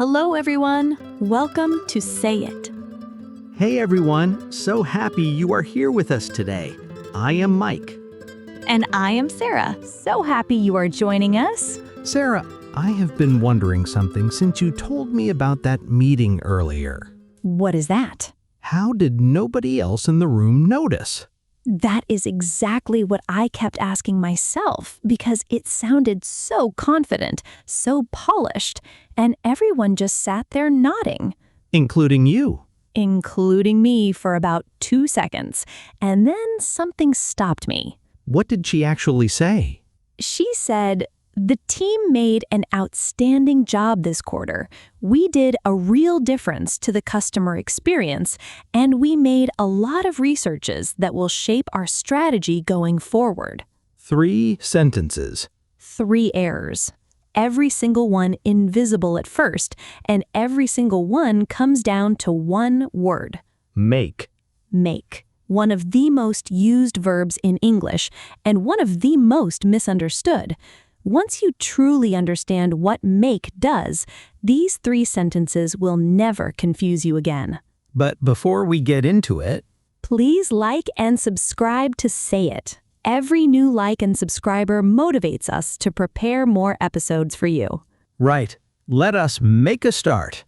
Hello, everyone. Welcome to Say It. Hey everyone, so happy you are here with us today. I am Mike. And I am Sarah. So happy you are joining us. Sarah, I have been wondering something since you told me about that meeting earlier. What is that? How did nobody else in the room notice? That is exactly what I kept asking myself because it sounded so confident, so polished, and everyone just sat there nodding. Including you. Including me for about 2 seconds, and then something stopped me. What did she actually say? She said, "The team made an outstanding job this quarter. We did a real difference to the customer experience, and we made a lot of researches that will shape our strategy going forward." 3 sentences. 3 errors. Every single one invisible at first, and every single one comes down to one word. Make. Make. One of the most used verbs in English, and one of the most misunderstood. Once you truly understand what make does, these 3 sentences will never confuse you again. But before we get into it, Please like and subscribe to Say It. Every new like and subscriber motivates us to prepare more episodes for you. right, let us make a start.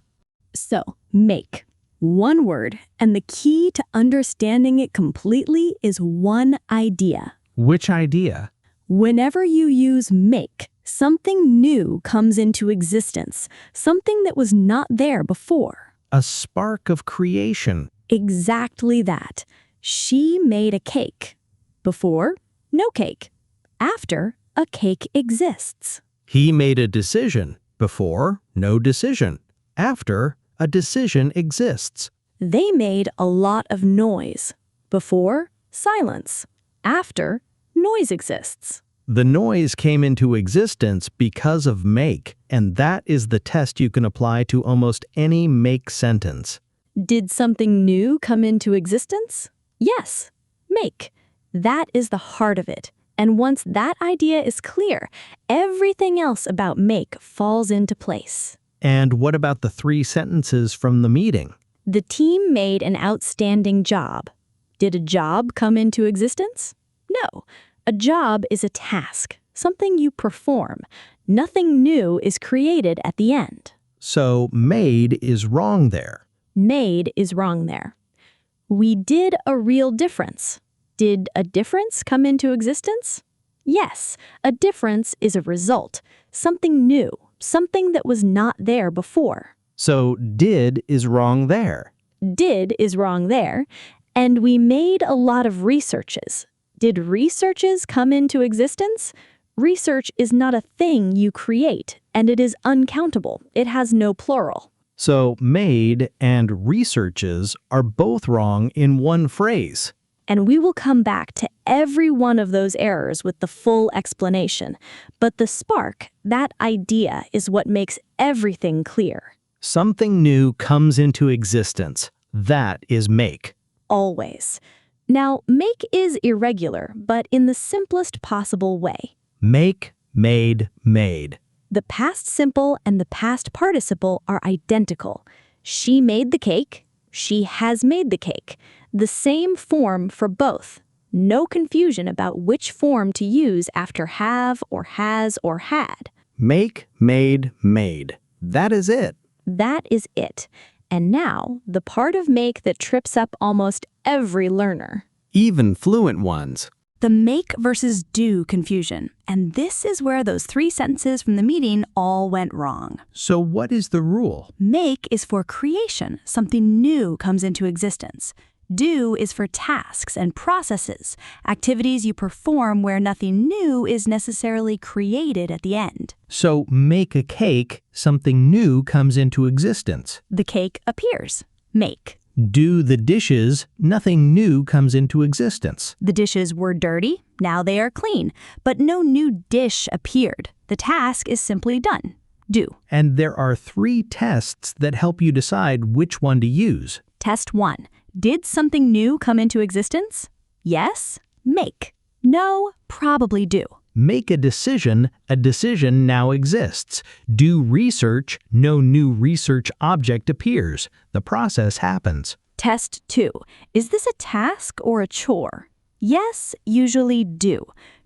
So, make. One word, and the key to understanding it completely is one idea. Which idea? Whenever you use make, something new comes into existence, something that was not there before. A spark of creation. Exactly that. She made a cake. Before, no cake. After, a cake exists. He made a decision. Before, no decision. After, a decision exists. They made a lot of noise. Before, silence. After, noise exists. The noise came into existence because of make, and that is the test you can apply to almost any make sentence. Did something new come into existence? Yes, make. That is the heart of it. And once that idea is clear, everything else about make falls into place. And what about the 3 sentences from the meeting? The team made an outstanding job. Did a job come into existence? No. A job is a task, something you perform. Nothing new is created at the end. So made is wrong there. Made is wrong there. We did a real difference. Did a difference come into existence? Yes, a difference is a result, something new, something that was not there before. So did is wrong there. Did is wrong there, and we made a lot of researches. Did researches come into existence? Research is not a thing you create, and it is uncountable. It has no plural. So made and researches are both wrong in one phrase. And we will come back to every one of those errors with the full explanation. But the spark, that idea, is what makes everything clear. Something new comes into existence. That is make. Always. Now, make is irregular, but in the simplest possible way. Make, made, made. The past simple and the past participle are identical. She made the cake. She has made the cake. The same form for both. No confusion about which form to use after have or has or had. Make, made, made. That is it. That is it. And now, the part of make that trips up almost every learner. Even fluent ones. The make versus do confusion. And this is where those 3 sentences from the meeting all went wrong. So what is the rule? Make is for creation, something new comes into existence. Do is for tasks and processes, activities you perform where nothing new is necessarily created at the end. So make a cake, something new comes into existence. The cake appears. Make. Do the dishes, nothing new comes into existence. The dishes were dirty, now they are clean, but no new dish appeared. The task is simply done. Do. And there are 3 tests that help you decide which one to use. Test 1. Did something new come into existence? Yes, make. No, probably do. Make a decision now exists. Do research, no new research object appears. The process happens. Test 2. Is this a task or a chore? Yes, usually do.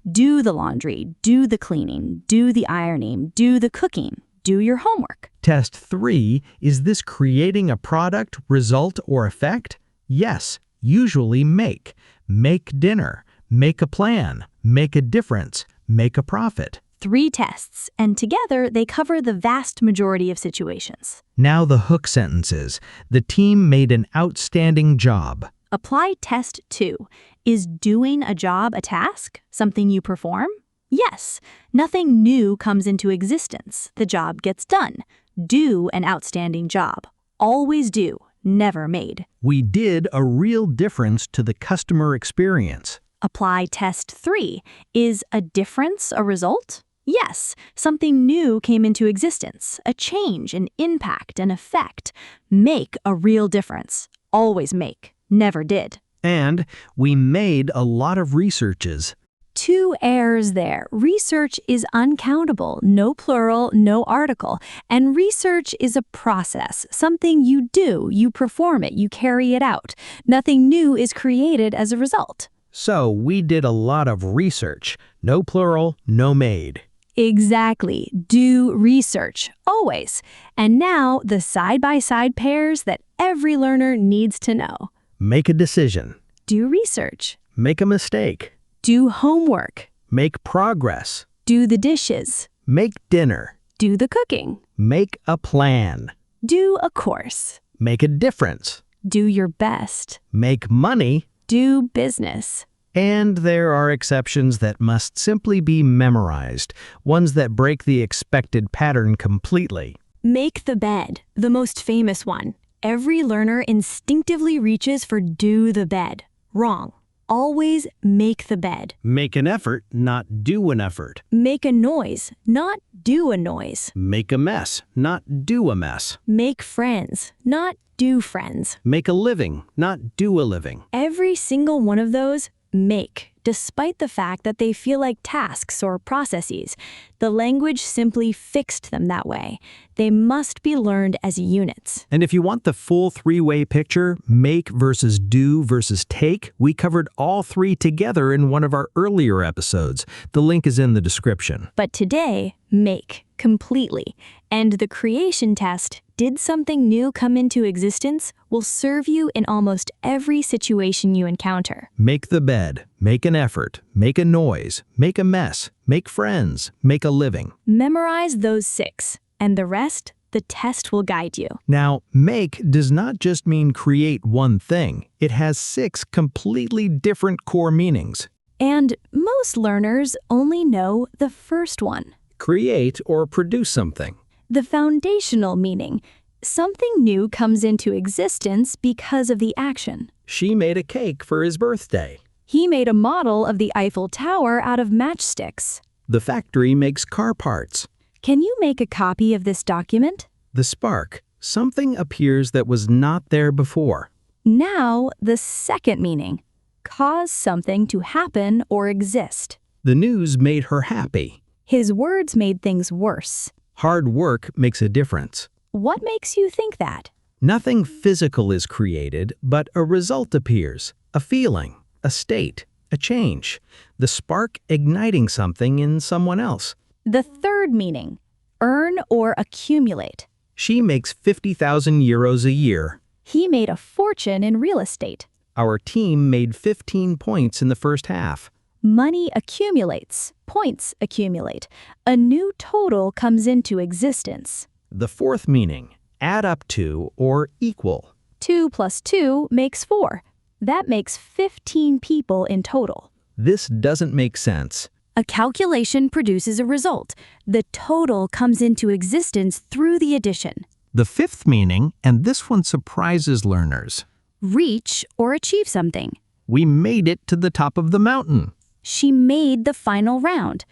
Do the laundry, do the cleaning, do the ironing, do the cooking, do your homework. Test 3. Is this creating a product, result, or effect? Yes, usually make. Make dinner. Make a plan. Make a difference. Make a profit. 3 tests, and together they cover the vast majority of situations. Now the hook sentences. The team made an outstanding job. Apply test 2. Is doing a job a task? Something you perform? Yes. Nothing new comes into existence. The job gets done. Do an outstanding job. Always do. Never made. We did a real difference to the customer experience. Apply test 3. Is a difference a result? Yes, something new came into existence, a change, an impact, an effect. Make a real difference. Always make. Never did. And we made a lot of researches. 2 errors there. Research is uncountable, no plural, no article. And research is a process, something you do, you perform it, you carry it out. Nothing new is created as a result. So we did a lot of research. No plural, no made. Exactly. Do research. Always. And now the side-by-side pairs that every learner needs to know. Make a decision. Do research. Make a mistake. Do homework. Make progress. Do the dishes. Make dinner. Do the cooking. Make a plan. Do a course. Make a difference. Do your best. Make money. Do business. And there are exceptions that must simply be memorized, ones that break the expected pattern completely. Make the bed, the most famous one. Every learner instinctively reaches for do the bed. Wrong. Always make the bed. Make an effort, not do an effort. Make a noise, not do a noise. Make a mess, not do a mess. Make friends, not do friends. Make a living, not do a living. Every single one of those, make, despite the fact that they feel like tasks or processes. The language simply fixed them that way. They must be learned as units. And if you want the full 3-way picture, make versus do versus take, we covered all 3 together in one of our earlier episodes. The link is in the description. But today, make, completely. And the creation test, did something new come into existence, will serve you in almost every situation you encounter. Make the bed, make an effort, make a noise, make a mess, make friends, make a living. Memorize those 6, and the rest, the test will guide you. Now, make does not just mean create one thing. It has 6 completely different core meanings. And most learners only know the first one. Create or produce something. The foundational meaning. Something new comes into existence because of the action. She made a cake for his birthday. He made a model of the Eiffel Tower out of matchsticks. The factory makes car parts. Can you make a copy of this document? The spark. Something appears that was not there before. Now, the second meaning. Cause something to happen or exist. The news made her happy. His words made things worse. Hard work makes a difference. What makes you think that? Nothing physical is created, but a result appears. A feeling, a state, a change. The spark igniting something in someone else. The third meaning. Earn or accumulate. She makes 50,000 euros a year. He made a fortune in real estate. Our team made 15 points in the first half. Money accumulates. Points accumulate. A new total comes into existence. The fourth meaning, add up to or equal. 2 plus 2 makes 4. That makes 15 people in total. This doesn't make sense. A calculation produces a result. The total comes into existence through the addition. The fifth meaning, and this one surprises learners. Reach or achieve something. We made it to the top of the mountain. She made the final round.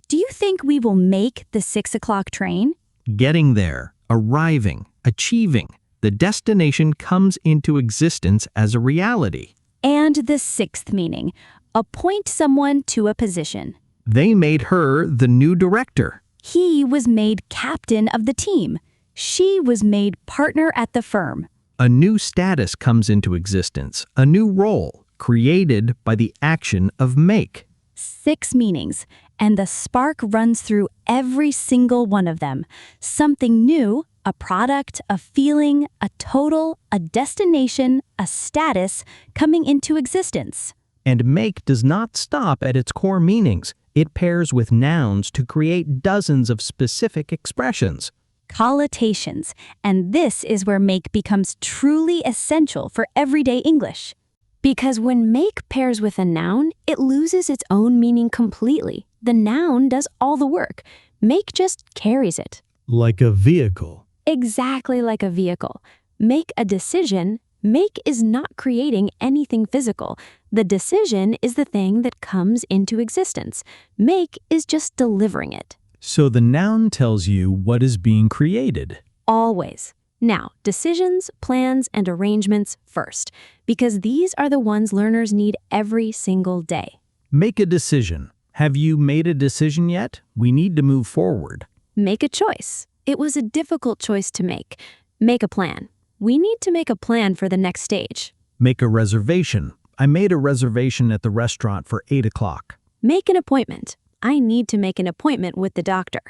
Do you think we will make the 6 o'clock train? Getting there, arriving, achieving. The destination comes into existence as a reality. And the sixth meaning, appoint someone to a position. They made her the new director. He was made captain of the team. She was made partner at the firm. A new status comes into existence, a new role created by the action of make. 6 meanings, and the spark runs through every single one of them. Something new, a product, a feeling, a total, a destination, a status coming into existence. And make does not stop at its core meanings. It pairs with nouns to create dozens of specific expressions. Collocations, and this is where make becomes truly essential for everyday English. Because when make pairs with a noun, it loses its own meaning completely. The noun does all the work. Make just carries it. Like a vehicle. Exactly like a vehicle. Make a decision. Make is not creating anything physical. The decision is the thing that comes into existence. Make is just delivering it. So the noun tells you what is being created. Always. Now, decisions, plans, and arrangements first, because these are the ones learners need every single day. Make a decision. Have you made a decision yet? We need to move forward. Make a choice. It was a difficult choice to make. Make a plan. We need to make a plan for the next stage. Make a reservation. I made a reservation at the restaurant for 8 o'clock. Make an appointment. I need to make an appointment with the doctor.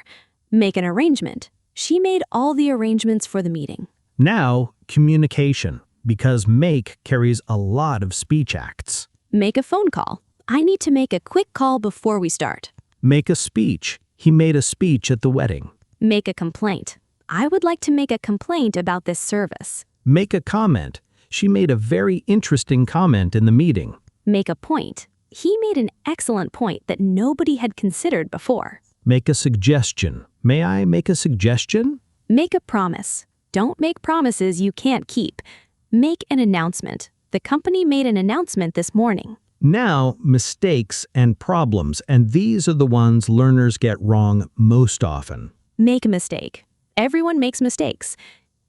Make an arrangement. She made all the arrangements for the meeting. Now, communication, because make carries a lot of speech acts. Make a phone call. I need to make a quick call before we start. Make a speech. He made a speech at the wedding. Make a complaint. I would like to make a complaint about this service. Make a comment. She made a very interesting comment in the meeting. Make a point. He made an excellent point that nobody had considered before. Make a suggestion. May I make a suggestion? Make a promise. Don't make promises you can't keep. Make an announcement. The company made an announcement this morning. Now, mistakes and problems, and these are the ones learners get wrong most often. Make a mistake. Everyone makes mistakes.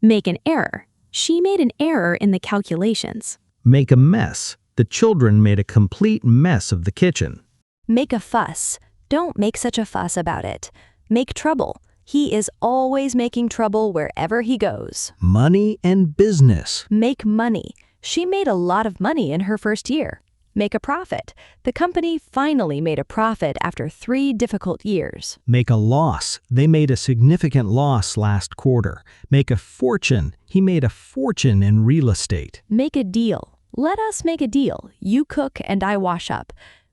Make an error. She made an error in the calculations. Make a mess. The children made a complete mess of the kitchen. Make a fuss. Don't make such a fuss about it. Make trouble. He is always making trouble wherever he goes. Money and business. Make money. She made a lot of money in her first year. Make a profit. The company finally made a profit after 3 difficult years. Make a loss. They made a significant loss last quarter. Make a fortune. He made a fortune in real estate. Make a deal. Let us make a deal. You cook and I wash up.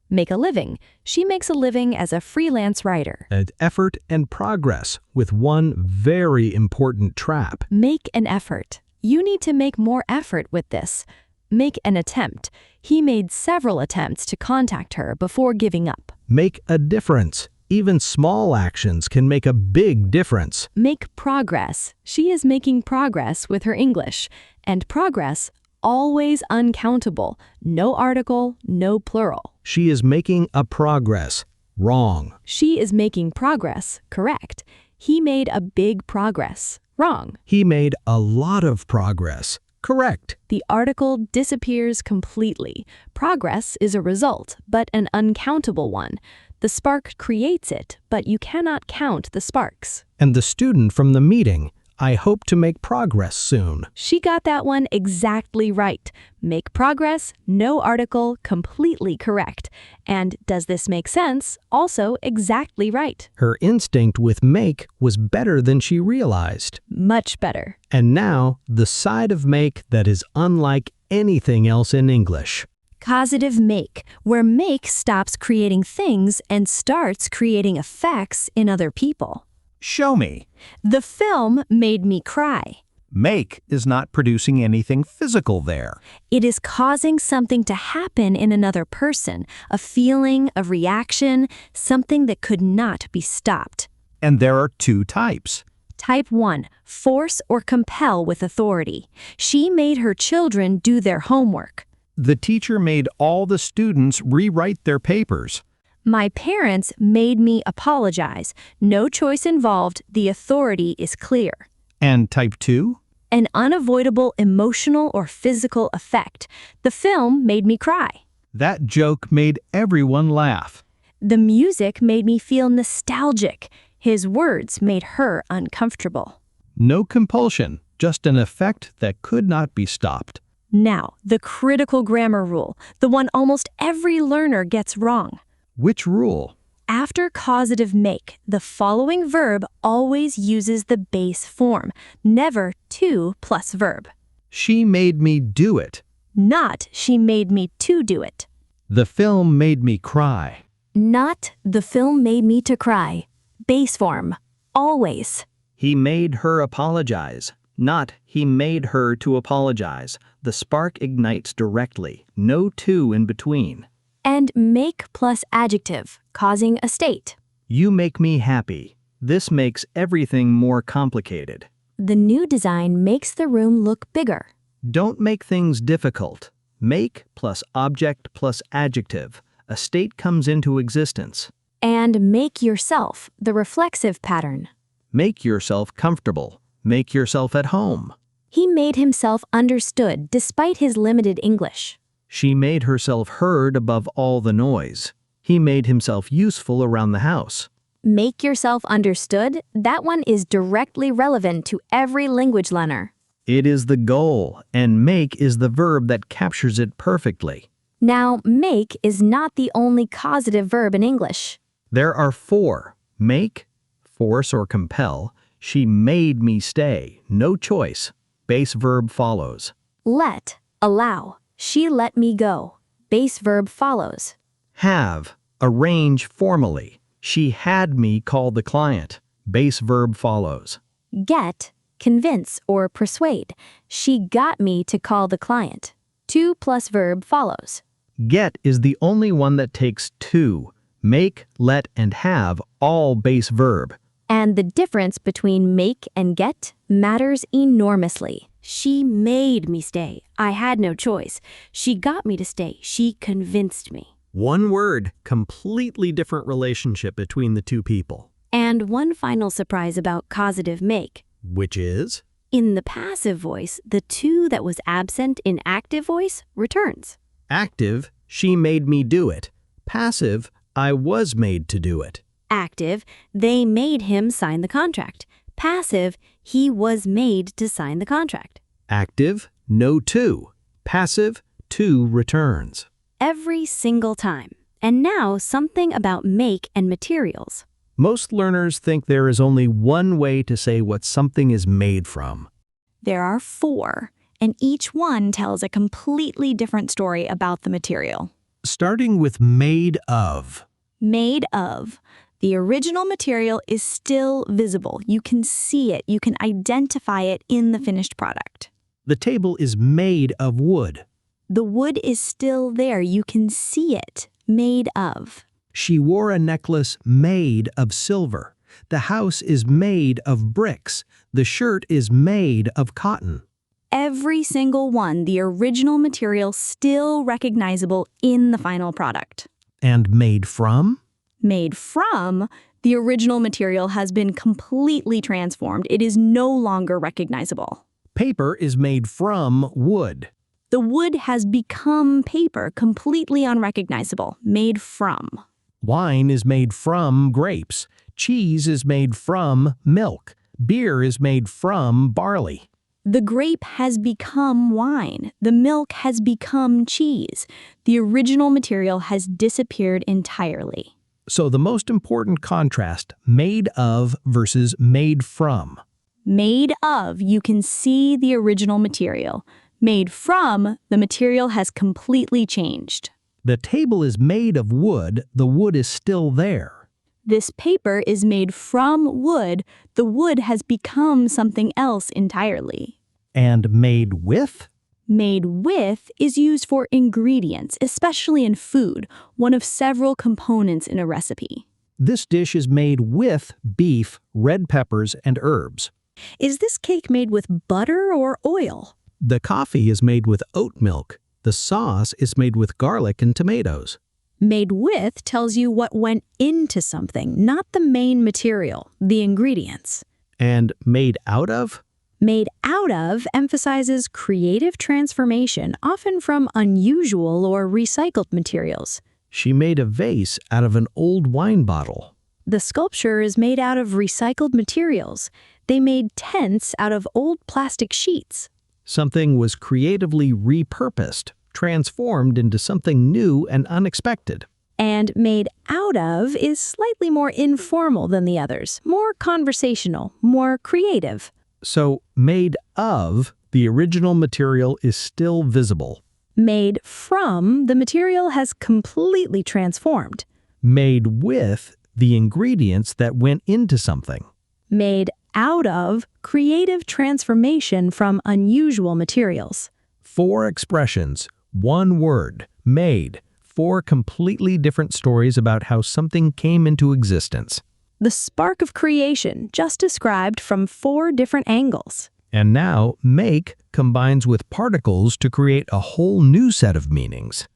Make a living. She makes a living as a freelance writer. Add effort and progress with one very important trap. Make an effort. You need to make more effort with this. Make an attempt. He made several attempts to contact her before giving up. Make a difference. Even small actions can make a big difference. Make progress. She is making progress with her English. And progress, always uncountable. No article, no plural. She is making a progress. Wrong. She is making progress. Correct. He made a big progress. Wrong. He made a lot of progress. Correct. The article disappears completely. Progress is a result, but an uncountable one. The spark creates it, but you cannot count the sparks. And the student from the meeting, I hope to make progress soon. She got that one exactly right. Make progress, no article, completely correct. And does this make sense? Also exactly right. Her instinct with make was better than she realized. Much better. And now, the side of make that is unlike anything else in English. Causative make, where make stops creating things and starts creating effects in other people. Show me. The film made me cry. Make is not producing anything physical there. It is causing something to happen in another person, a feeling, a reaction, something that could not be stopped. And there are 2 types. Type 1, force or compel with authority. She made her children do their homework. The teacher made all the students rewrite their papers. My parents made me apologize. No choice involved. The authority is clear. And type 2? An unavoidable emotional or physical effect. The film made me cry. That joke made everyone laugh. The music made me feel nostalgic. His words made her uncomfortable. No compulsion, just an effect that could not be stopped. Now, the critical grammar rule, the one almost every learner gets wrong. Which rule? After causative make, the following verb always uses the base form, never to plus verb. She made me do it. Not she made me to do it. The film made me cry. Not the film made me to cry. Base form, always. He made her apologize. Not he made her to apologize. The spark ignites directly. No to in between. And make plus adjective, causing a state. You make me happy. This makes everything more complicated. The new design makes the room look bigger. Don't make things difficult. Make plus object plus adjective. A state comes into existence. And make yourself, the reflexive pattern. Make yourself comfortable. Make yourself at home. He made himself understood despite his limited English. She made herself heard above all the noise. He made himself useful around the house. Make yourself understood, that one is directly relevant to every language learner. It is the goal, and make is the verb that captures it perfectly. Now, make is not the only causative verb in English. There are 4. Make, force or compel. She made me stay. No choice. Base verb follows. Let, allow. She let me go. Base verb follows. Have, arrange formally. She had me call the client. Base verb follows. Get, convince or persuade. She got me to call the client. To plus verb follows. Get is the only one that takes 2. Make, let, and have all base verb. And the difference between make and get matters enormously. She made me stay. I had no choice. She got me to stay. She convinced me. One word, completely different relationship between the two people. And one final surprise about causative make. Which is? In the passive voice, the to that was absent in active voice returns. Active, she made me do it. Passive, I was made to do it. Active, they made him sign the contract. Passive, he was made to sign the contract. Active, no to. Passive, to returns. Every single time. And now something about make and materials. Most learners think there is only one way to say what something is made from. There are 4, and each one tells a completely different story about the material. Starting with made of. Made of. The original material is still visible. You can see it. You can identify it in the finished product. The table is made of wood. The wood is still there. You can see it. Made of. She wore a necklace made of silver. The house is made of bricks. The shirt is made of cotton. Every single one, the original material still recognizable in the final product. And made from? Made from, the original material has been completely transformed. It is no longer recognizable. Paper is made from wood. The wood has become paper, completely unrecognizable, made from. Wine is made from grapes. Cheese is made from milk. Beer is made from barley. The grape has become wine. The milk has become cheese. The original material has disappeared entirely. So the most important contrast, made of versus made from. Made of, you can see the original material. Made from, the material has completely changed. The table is made of wood. The wood is still there. This paper is made from wood. The wood has become something else entirely. And made with? Made with is used for ingredients, especially in food, one of several components in a recipe. This dish is made with beef, red peppers, and herbs. Is this cake made with butter or oil? The coffee is made with oat milk. The sauce is made with garlic and tomatoes. Made with tells you what went into something, not the main material, the ingredients. And made out of? Made out of emphasizes creative transformation, often from unusual or recycled materials. She made a vase out of an old wine bottle. The sculpture is made out of recycled materials. They made tents out of old plastic sheets. Something was creatively repurposed, transformed into something new and unexpected. And made out of is slightly more informal than the others, more conversational, more creative. So, made of, the original material is still visible. Made from, the material has completely transformed. Made with, the ingredients that went into something. Made out of, creative transformation from unusual materials. 4 expressions, 1 word, made. 4 completely different stories about how something came into existence. The spark of creation, just described from 4 different angles. And now, make combines with particles to create a whole new set of meanings.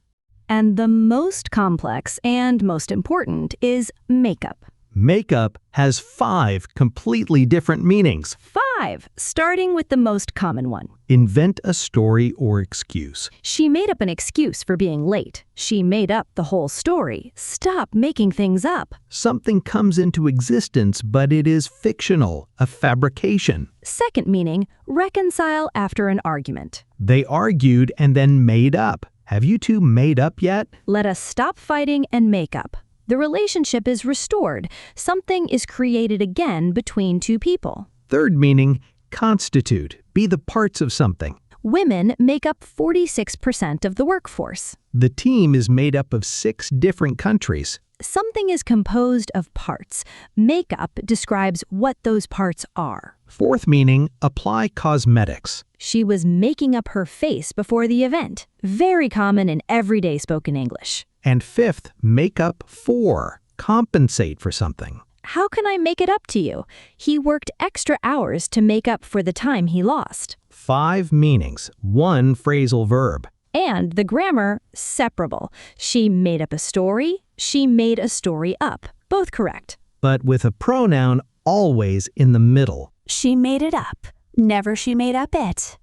And the most complex and most important is makeup. Makeup has 5 completely different meanings. 5, starting with the most common one. Invent a story or excuse. She made up an excuse for being late. She made up the whole story. Stop making things up. Something comes into existence, but it is fictional, a fabrication. Second meaning, reconcile after an argument. They argued and then made up. Have you two made up yet? Let us stop fighting and make up. The relationship is restored. Something is created again between 2 people. Third meaning, constitute, be the parts of something. Women make up 46% of the workforce. The team is made up of 6 different countries. Something is composed of parts. Makeup describes what those parts are. Fourth meaning, apply cosmetics. She was making up her face before the event. Very common in everyday spoken English. And fifth, make up for, compensate for something. How can I make it up to you? He worked extra hours to make up for the time he lost. 5 meanings, 1 phrasal verb. And the grammar, separable. She made up a story. She made a story up. Both correct. But with a pronoun always in the middle. She made it up. Never she made up it.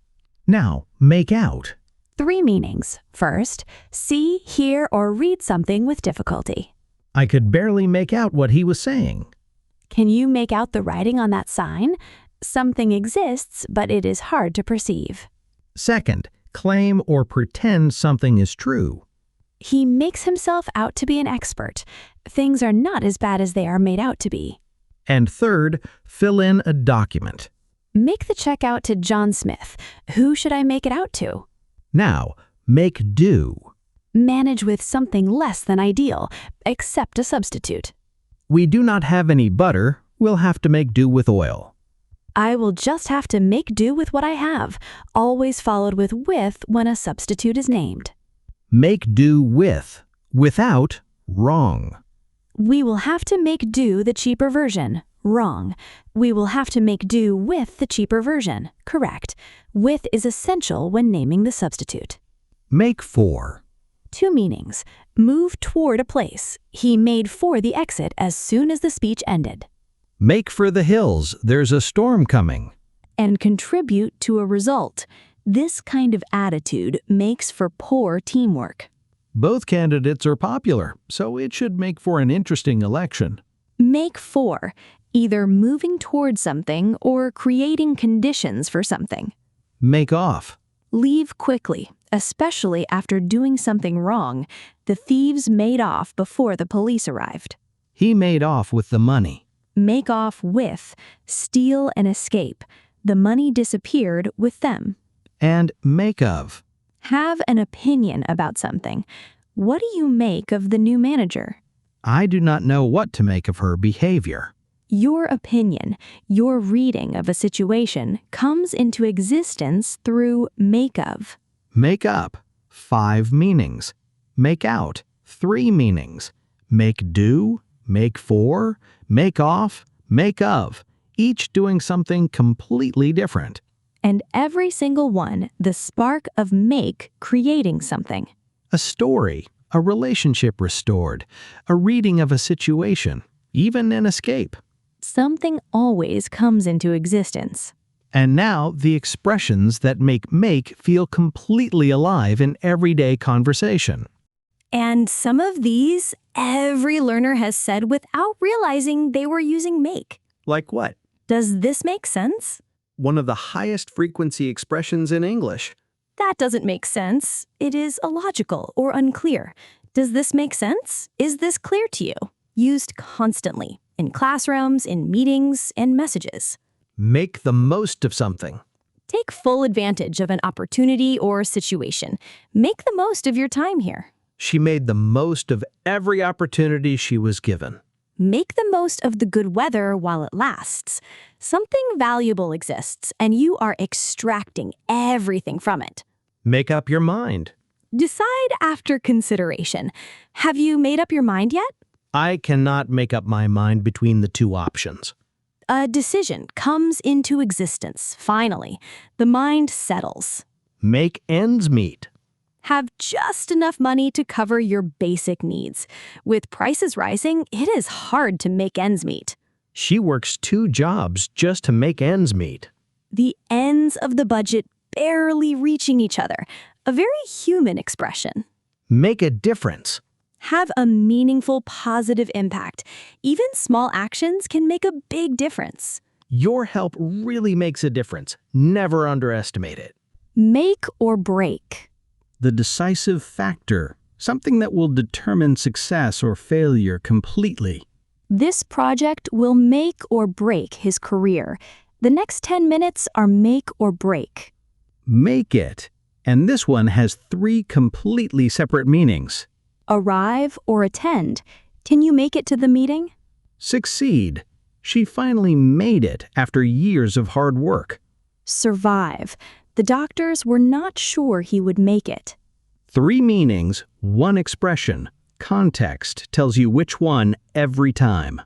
Now, make out. 3 meanings. First, see, hear, or read something with difficulty. I could barely make out what he was saying. Can you make out the writing on that sign? Something exists, but it is hard to perceive. Second, claim or pretend something is true. He makes himself out to be an expert. Things are not as bad as they are made out to be. And third, fill in a document. Make the check out to John Smith. Who should I make it out to? Now, make do. Manage with something less than ideal. Accept a substitute. We do not have any butter. We'll have to make do with oil. I will just have to make do with what I have, always followed with when a substitute is named. Make do with. Without, wrong. We will have to make do the cheaper version. Wrong. We will have to make do with the cheaper version. Correct. With is essential when naming the substitute. Make for. 2 meanings. Move toward a place. He made for the exit as soon as the speech ended. Make for the hills. There's a storm coming. And contribute to a result. This kind of attitude makes for poor teamwork. Both candidates are popular, so it should make for an interesting election. Make for, either moving toward something or creating conditions for something. Make off. Leave quickly, especially after doing something wrong. The thieves made off before the police arrived. He made off with the money. Make off with, steal and escape. The money disappeared with them. And make of. Have an opinion about something. What do you make of the new manager? I do not know what to make of her behavior. Your opinion, your reading of a situation comes into existence through make of. Make up. 5 meanings. Make out. 3 meanings. Make do, make for, make off, make of. Each doing something completely different. And every single one, the spark of make creating something. A story, a relationship restored, a reading of a situation, even an escape. Something always comes into existence. And now the expressions that make feel completely alive in everyday conversation. And some of these, every learner has said without realizing they were using make. Like what? Does this make sense? One of the highest frequency expressions in English. That doesn't make sense. It is illogical or unclear. Does this make sense? Is this clear to you? Used constantly, in classrooms, in meetings, and messages. Make the most of something. Take full advantage of an opportunity or situation. Make the most of your time here. She made the most of every opportunity she was given. Make the most of the good weather while it lasts. Something valuable exists, and you are extracting everything from it. Make up your mind. Decide after consideration. Have you made up your mind yet? I cannot make up my mind between the two options. A decision comes into existence, finally. The mind settles. Make ends meet. Have just enough money to cover your basic needs. With prices rising, it is hard to make ends meet. She works 2 jobs just to make ends meet. The ends of the budget barely reaching each other. A very human expression. Make a difference. Have a meaningful, positive impact. Even small actions can make a big difference. Your help really makes a difference. Never underestimate it. Make or break. The decisive factor, something that will determine success or failure completely. This project will make or break his career. The next 10 minutes are make or break. Make it. And this one has 3 completely separate meanings. Arrive or attend. Can you make it to the meeting? Succeed. She finally made it after years of hard work. Survive. The doctors were not sure he would make it. 3 meanings, 1 expression. Context tells you which one every time.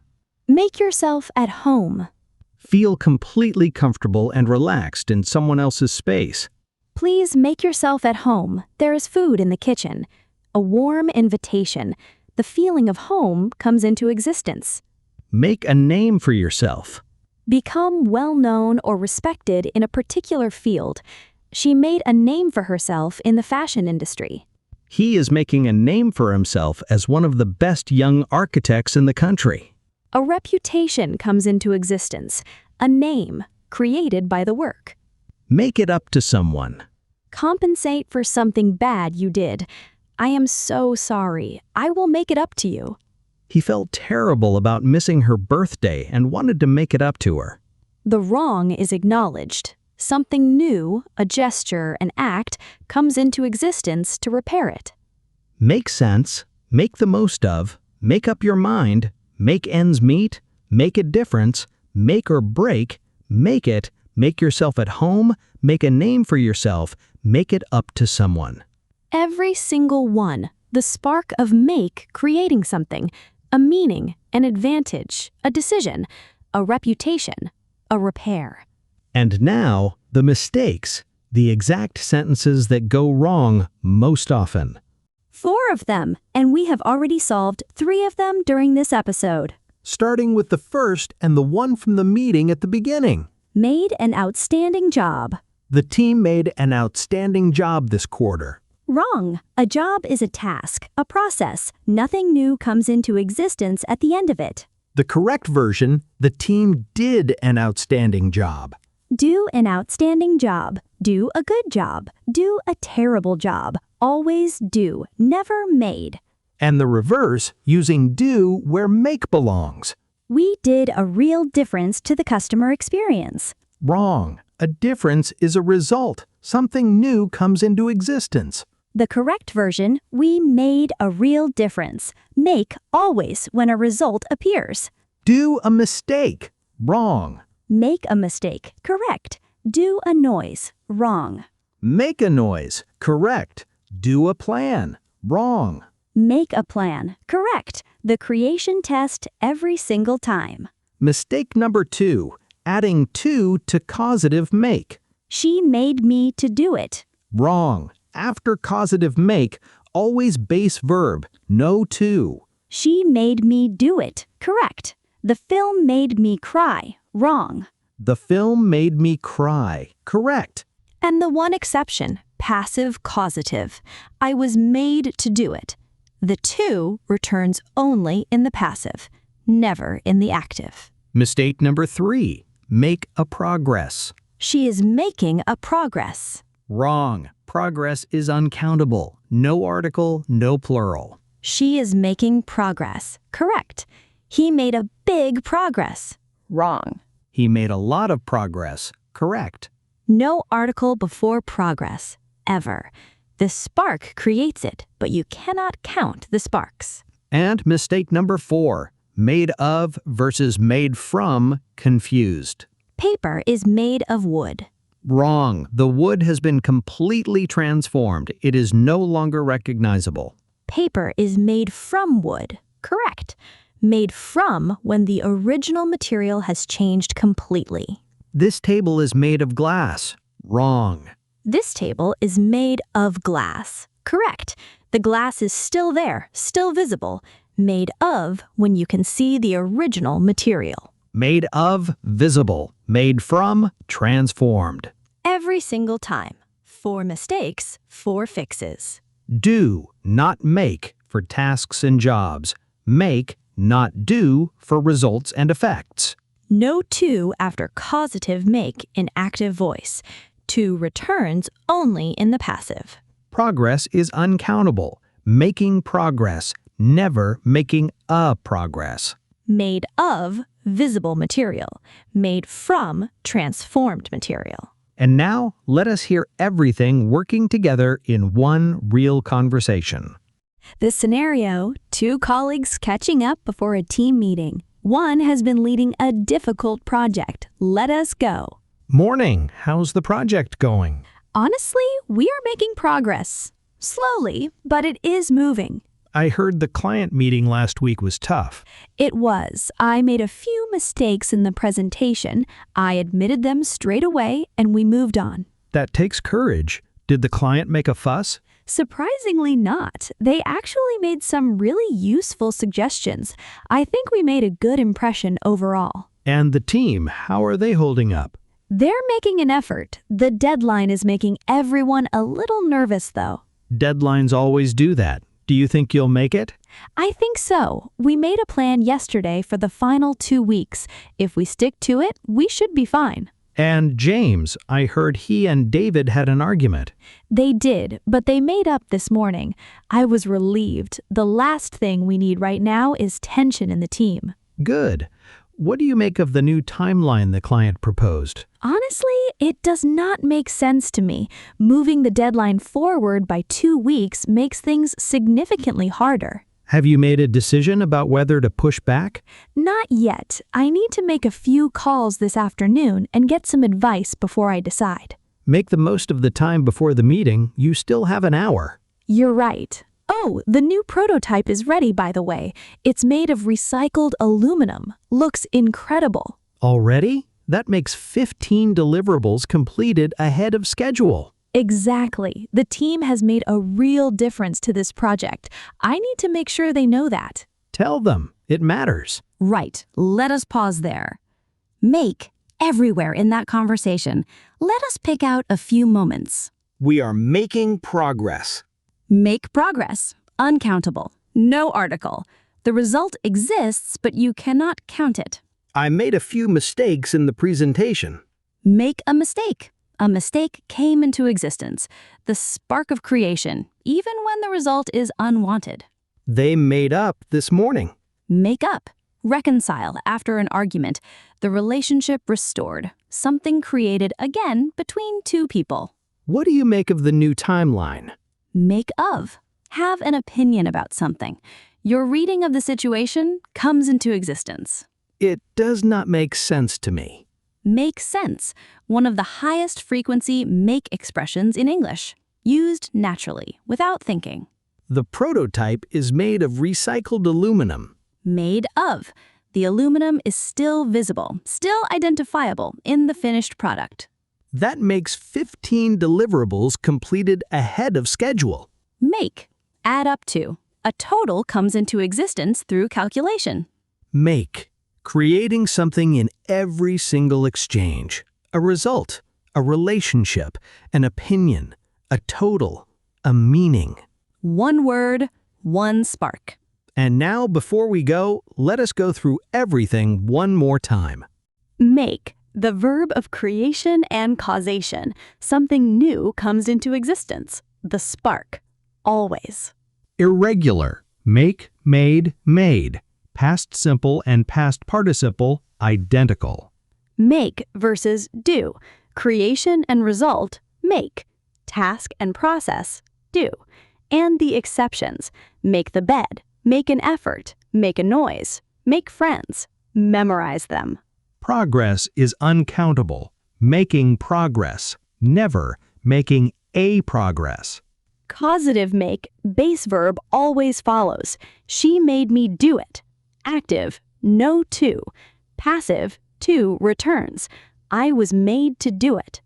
Make yourself at home. Feel completely comfortable and relaxed in someone else's space. Please make yourself at home. There is food in the kitchen. A warm invitation. The feeling of home comes into existence. Make a name for yourself. Become well-known or respected in a particular field. She made a name for herself in the fashion industry. He is making a name for himself as one of the best young architects in the country. A reputation comes into existence. A name created by the work. Make it up to someone. Compensate for something bad you did. I am so sorry. I will make it up to you. He felt terrible about missing her birthday and wanted to make it up to her. The wrong is acknowledged. Something new, a gesture, an act, comes into existence to repair it. Make sense, make the most of, make up your mind, make ends meet, make a difference, make or break, make it, make yourself at home, make a name for yourself, make it up to someone. Every single one, the spark of make creating something, a meaning, an advantage, a decision, a reputation, a repair. And now, the mistakes, the exact sentences that go wrong most often. 4 of them, and we have already solved 3 of them during this episode. Starting with the first and the one from the meeting at the beginning. Made an outstanding job. The team made an outstanding job this quarter. Wrong. A job is a task, a process. Nothing new comes into existence at the end of it. The correct version, the team did an outstanding job. Do an outstanding job. Do a good job. Do a terrible job. Always do. Never made. And the reverse, using do where make belongs. We did a real difference to the customer experience. Wrong. A difference is a result. Something new comes into existence. The correct version, we made a real difference. Make always when a result appears. Do a mistake. Wrong. Make a mistake. Correct. Do a noise. Wrong. Make a noise. Correct. Do a plan. Wrong. Make a plan. Correct. The creation test every single time. Mistake number 2, adding to causative make. She made me to do it. Wrong. After causative make, always base verb, no to. She made me do it. Correct. The film made me cry. Wrong. The film made me cry. Correct. And the one exception, passive causative. I was made to do it. The to returns only in the passive, never in the active. Mistake number 3. Make a progress. She is making a progress. Wrong. Progress is uncountable. No article, no plural. She is making progress. Correct. He made a big progress. Wrong. He made a lot of progress. Correct. No article before progress, ever. The spark creates it, but you cannot count the sparks. And mistake number 4. Made of versus made from, confused. Paper is made of wood. Wrong. The wood has been completely transformed. It is no longer recognizable. Paper is made from wood. Correct. Made from when the original material has changed completely. This table is made of glass. Wrong. This table is made of glass. Correct. The glass is still there, still visible. Made of when you can see the original material. Made of, visible. Made from, transformed. Every single time. 4 mistakes, 4 fixes. Do, not make, for tasks and jobs. Make, not do, for results and effects. No to after causative make in active voice. To returns only in the passive. Progress is uncountable. Making progress, never making a progress. Made of, visible material. Made from, transformed material. And now, let us hear everything working together in one real conversation. This scenario, 2 colleagues catching up before a team meeting. One has been leading a difficult project. Let us go. Morning. How's the project going? Honestly, we are making progress. Slowly, but it is moving. I heard the client meeting last week was tough. It was. I made a few mistakes in the presentation. I admitted them straight away, and we moved on. That takes courage. Did the client make a fuss? Surprisingly not. They actually made some really useful suggestions. I think we made a good impression overall. And the team, how are they holding up? They're making an effort. The deadline is making everyone a little nervous, though. Deadlines always do that. Do you think you'll make it? I think so. We made a plan yesterday for the final 2 weeks. If we stick to it, we should be fine. And James, I heard he and David had an argument. They did, but they made up this morning. I was relieved. The last thing we need right now is tension in the team. Good. What do you make of the new timeline the client proposed? Honestly, it does not make sense to me. Moving the deadline forward by 2 weeks makes things significantly harder. Have you made a decision about whether to push back? Not yet. I need to make a few calls this afternoon and get some advice before I decide. Make the most of the time before the meeting. You still have an hour. You're right. Oh, the new prototype is ready, by the way. It's made of recycled aluminum. Looks incredible. Already? That makes 15 deliverables completed ahead of schedule. Exactly. The team has made a real difference to this project. I need to make sure they know that. Tell them. It matters. Right. Let us pause there. Make everywhere in that conversation. Let us pick out a few moments. We are making progress. Make progress. Uncountable. No article. The result exists, but you cannot count it. I made a few mistakes in the presentation. Make a mistake. A mistake came into existence. The spark of creation, even when the result is unwanted. They made up this morning. Make up. Reconcile after an argument. The relationship restored. Something created again between 2 people. What do you make of the new timeline? Make of. Have an opinion about something. Your reading of the situation comes into existence. It does not make sense to me. Make sense. One of the highest frequency make expressions in English. Used naturally, without thinking. The prototype is made of recycled aluminum. Made of. The aluminum is still visible, still identifiable in the finished product. That makes 15 deliverables completed ahead of schedule. Make. Add up to. A total comes into existence through calculation. Make. Creating something in every single exchange. A result, a relationship, an opinion, a total, a meaning. One word, one spark. And now, before we go, let us go through everything one more time. Make, the verb of creation and causation. Something new comes into existence. The spark. Always. Irregular. Make, made, made. Past simple and past participle identical. Make versus do. Creation and result, make. Task and process, do. And the exceptions. Make the bed. Make an effort. Make a noise. Make friends. Memorize them. Progress is uncountable. Making progress. Never making a progress. Causative make, base verb always follows. She made me do it. Active, no to. Passive, to returns. I was made to do it.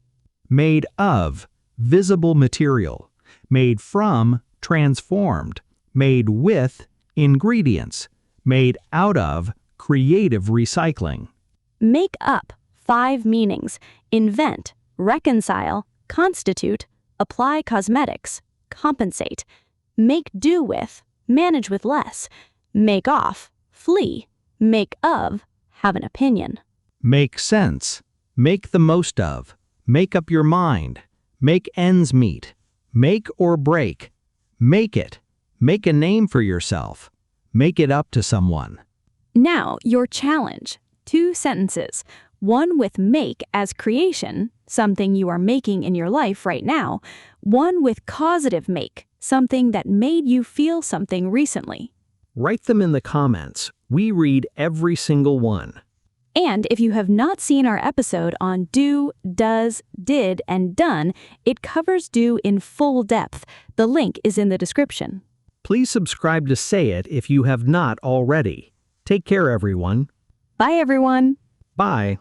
Made of. Visible material. Made from. Transformed. Made with. Ingredients. Made out of. Creative recycling. Make up, 5 meanings. Invent, reconcile, constitute, apply cosmetics, compensate. Make do with, manage with less. Make off, flee. Make of, have an opinion. Make sense. Make the most of. Make up your mind. Make ends meet. Make or break. Make it. Make a name for yourself. Make it up to someone. Now, your challenge. 2 sentences. One with make as creation, something you are making in your life right now. One with causative make, something that made you feel something recently. Write them in the comments. We read every single one. And if you have not seen our episode on do, does, did, and done, it covers do in full depth. The link is in the description. Please subscribe to Say It if you have not already. Take care, everyone. Bye, everyone. Bye.